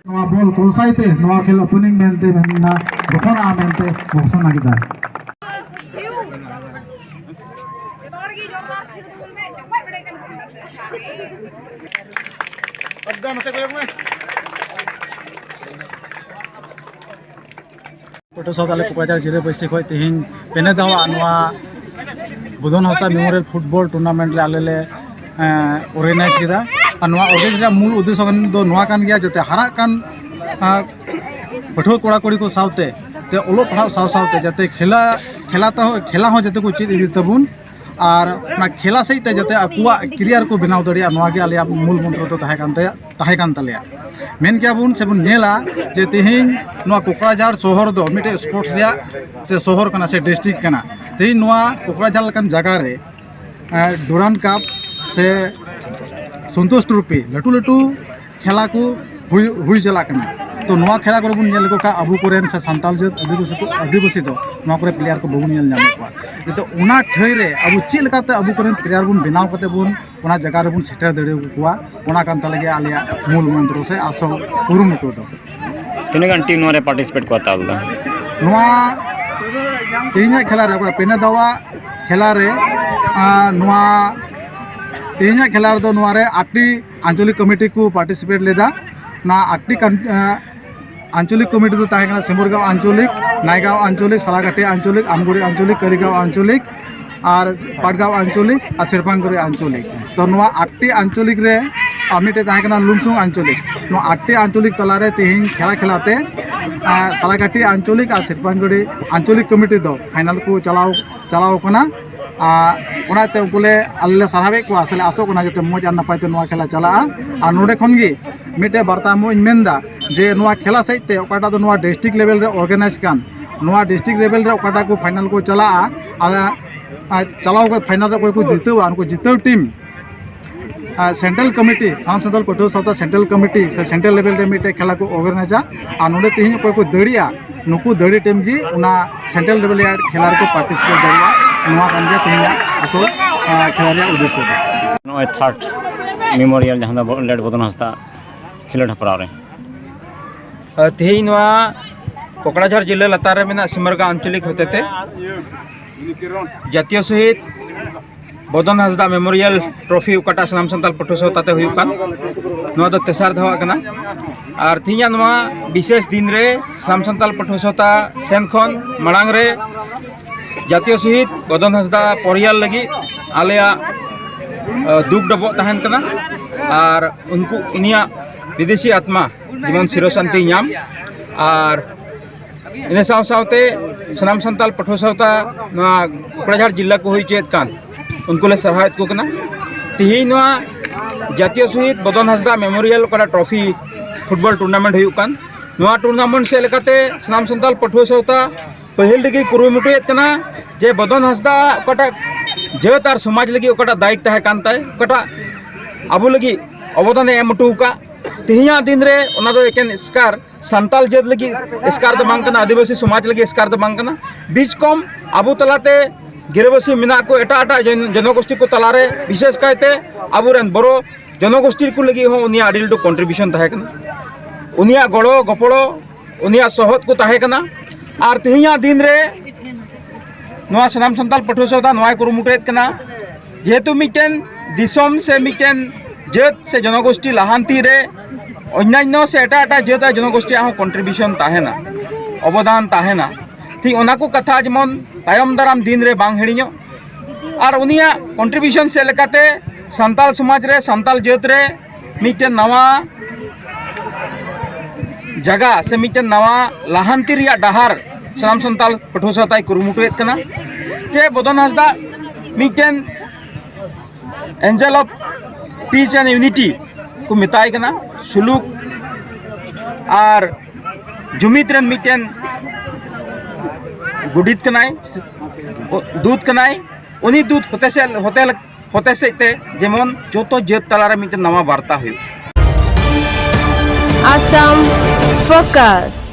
Ball कोलसाइते खेल opening मेनते मेनना घोषणा मेनते घोषणा किया पटुसौता कोकराझार जिले बैसी खो तेहन पेने दवा Budhan Hansda memorial football tournament आले ऑर्गेनाइज किया ऑर्गेनाइज मूल उद्देश्य गया जते हरा पठुआ कोड़ा कुड़ी को सावते ते ओलो पढ़ाव सावते जाते खेला हो जाते को चीज इदी तबुन और ना खेला सहित जाते आकुआ करियर को बनाव दड़िया आलिया मूल मंत्र तो तहेकान तलेया मेन क्या बुन से बुन नेला जे तेहिन कोकराझार शहर दो मिटे स्पोर्ट्स रिया से शहर कना से डिस्ट्रिक्ट कना तेहिन कोकराझार लकन जगह रे डुरान कप से संतोष ट्रॉफी लटू लटू खेला को हुई चला कना तो नवा खेला को बुन नेल को का अबु कोरेन से संताल जात आदिवासी तो नवा करे प्लेयर को बबुन नेल नाम को तो उना ठई रे अबु ची लकाते अबु कोरेन प्लेयर बुन बनाव कते बुन उना जगह रे बुन सेटर दड़े कुआ उना कान तलगे आलिया मूल मंत्र से आसो कुरुमुटो दो तीन गान टीम नोरे पार्टिसिपेट को तालदा नवा तीन खेला रे पेने दवा खेला रे नवा तीन खेला रे दो नवा रे 8टी आंचलिक कमिटी को पार्टिसिपेट लेदा ना 8टी आंचलिक कमिटी तो ताहे सिमरगांव आंचलिक नायगांव आंचलिक सालाघाटी आंचलिक आमगुड़ी आंचलिक करिगांव आंचलिक और पाटगांव आंचलिक और सिरपांगुड़ी आंचलिक तो 8टी आंचलिक रे मिटे ताहे लुमसुंग आंचलिक 8टी आंचलिक तलारे तेहिन खेला खेलाते सालाघाटी आंचलिक और सिरपांगुड़ी आंचलिक कमिटी दो फाइनल को चलाव कना उनाते बोले आले सारावे को असले आसो कना जते मज और नपायते नोआ खेला चला और नोडे खनगी मिटे बार्ता मोइन मेनदा जे नोआ खेला सहित ओकाटा दो नोआ डिस्ट्रिक्ट लेवल रे ऑर्गेनाइज कान नोआ डिस्ट्रिक्ट लेवल रे ओकाटा को फाइनल को चला चलाव को फाइनल रे को जितवा उनको जितव टीम सेंट्रल कमिटी साम संताल पटुआ सौता सेंट्रल कमिटी से सेंट्रल लेवल रे मिटे खेला को ऑर्गेनाइजा और नोडे तेहिन को दड़िया नुकु दड़ी टीम की उना सेंट्रल लेवल रे खेला को पार्टिसिपेट दड़िया नोआ कान गया तेहिन असो खेला रे उद्देश्य नो थर्ड मेमोरियल जहां दा लेट बदन हस्ता खिलड़ हपराव रे तेहिन कोकराझार जिले लतार में सिमरगांव आंचलिक होते थे जातीय शहीद बदन हंसदा मेमोरियल ट्रॉफी उकाटा सनाम संताल पटुआ सौताते हुयुकान नोआ दो तेसार धावा कना और तेहिया नोआ विशेष दिन रे सनाम संताल पटुआ सौता सेन खन मांग रे जातीय शहीद बदन हंसदा परियाल लगी आलेया दुख डबो तहन कना और उनको उनिया विदेशी आत्मा जीवन सिरो शांति नाम और इन सावते सनाम संताल पटुआ सौता कोकराझार जिला को हुई चेत कान उनको ले सरहायत को कना तेहिन जातीय शहीद बदन हंसदा मेमोरियल का ट्रॉफी फुटबॉल टूर्नामेंट हुई कान टूर्नामेंट से लेकाते सनाम संताल पटुआ सौता पहल लगी कुरुमुटुएत कना जे बदन हंसदा ओकाटा जेत और समाज लगी ओकाटा दायिक तहे कान ताय ओकाटा आबो लगी अवदान एम उटुका तेहिया दिन रे ओना दो एकेन स्कार संताल जेत लगी स्कार दो बांग कना आदिवासी समाज लगी स्कार दो बांग कना बीच कम आबो तलाते गिरबसी मिना को एटा जनगोष्ठी को तलारे विशेष कायते आबोरेन बड़ो जनगोष्ठी को लगी हो उनिया आडिल टू कंट्रीब्यूशन तहे कना उनिया गड़ो गपड़ो उनिया सहत को तहे कना और तेहिया दिन रे नोआ सनाम संताल पटुआ सौता नोआ कुरुमुटुएत कना जेहेतु मिटेन दिसम से मिटेन जेत से जनगोष्ठी लाहांती रे अन्यान्य से एटा जेत जनगोष्ठी आहो कंट्रीब्यूशन ताहेना अवदान ताहेना ठीक ओना को कथा जेमन तायम दाराम दिन रे बांग हिड़िñो और उनिया कंट्रीब्यूशन से लेकाते संताल समाज रे संताल जेत रे मिटेन नवा जगह से मिटेन नवा लाहांती रिया डहार सनाम संताल पटुआ सौताय कुरुमुटुएत कना जे बदन हंसदा मिटेन angel of peace and unity को मेताय कना सुलूक और जुमित रेन मिटेन गुडित कनाय दूध कनाय उनी दूध होते से जेमन जोतो जेत तलारे मिटेन नवा वार्ता हुई आसाम फोकस।